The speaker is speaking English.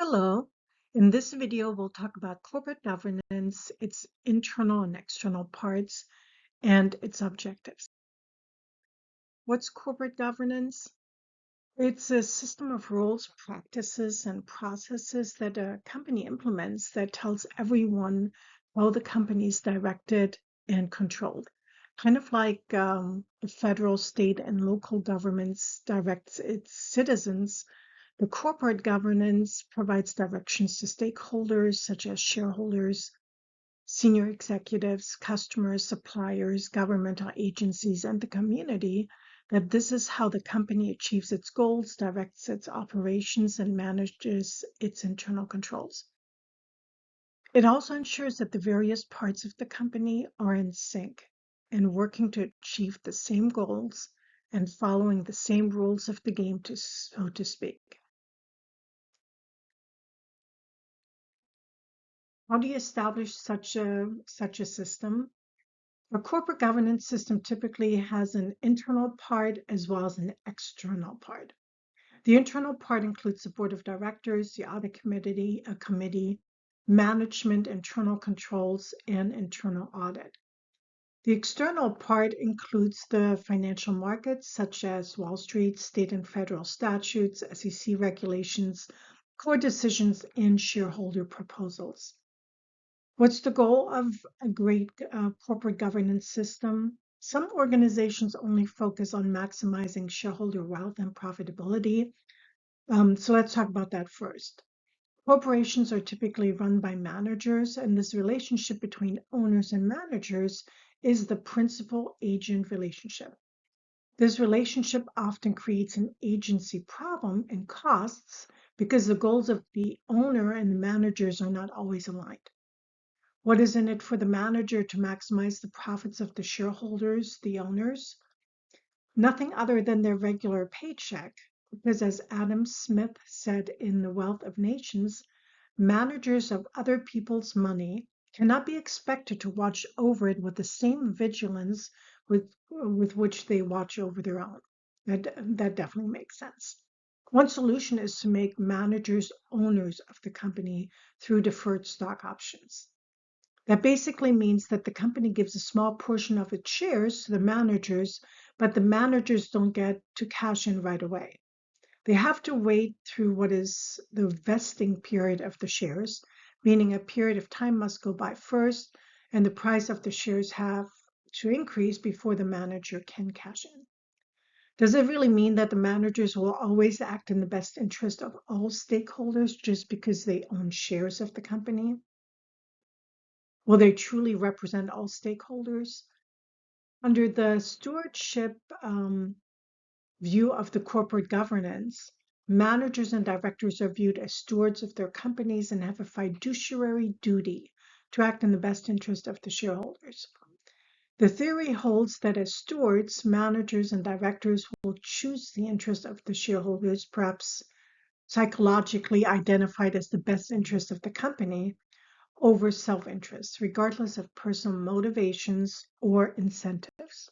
Hello. In this video, we'll talk about corporate governance, its internal and external parts, and its objectives. What's corporate governance? It's a system of rules, practices, and processes that a company implements that tells everyone how the company is directed and controlled. Kind of like the federal, state, and local governments directs its citizens. The corporate governance provides directions to stakeholders such as shareholders, senior executives, customers, suppliers, governmental agencies, and the community that this is how the company achieves its goals, directs its operations, and manages its internal controls. It also ensures that the various parts of the company are in sync and working to achieve the same goals and following the same rules of the game, so to speak. How do you establish such a system? A corporate governance system typically has an internal part as well as an external part. The internal part includes the board of directors, the audit committee, management, internal controls, and internal audit. The external part includes the financial markets, such as Wall Street, state and federal statutes, SEC regulations, core decisions, and shareholder proposals. What's the goal of a great corporate governance system? Some organizations only focus on maximizing shareholder wealth and profitability. So let's talk about that first. Corporations are typically run by managers, and this relationship between owners and managers is the principal-agent relationship. This relationship often creates an agency problem and costs because the goals of the owner and the managers are not always aligned. What is in it for the manager to maximize the profits of the shareholders, the owners? Nothing other than their regular paycheck, because as Adam Smith said in The Wealth of Nations, managers of other people's money cannot be expected to watch over it with the same vigilance with which they watch over their own. That definitely makes sense. One solution is to make managers owners of the company through deferred stock options. That basically means that the company gives a small portion of its shares to the managers, but the managers don't get to cash in right away. They have to wait through what is the vesting period of the shares, meaning a period of time must go by first, and the price of the shares have to increase before the manager can cash in. Does it really mean that the managers will always act in the best interest of all stakeholders just because they own shares of the company? Will they truly represent all stakeholders? Under the stewardship view of the corporate governance, managers and directors are viewed as stewards of their companies and have a fiduciary duty to act in the best interest of the shareholders. The theory holds that as stewards, managers and directors will choose the interest of the shareholders, perhaps psychologically identified as the best interest of the company, over self-interest, regardless of personal motivations or incentives.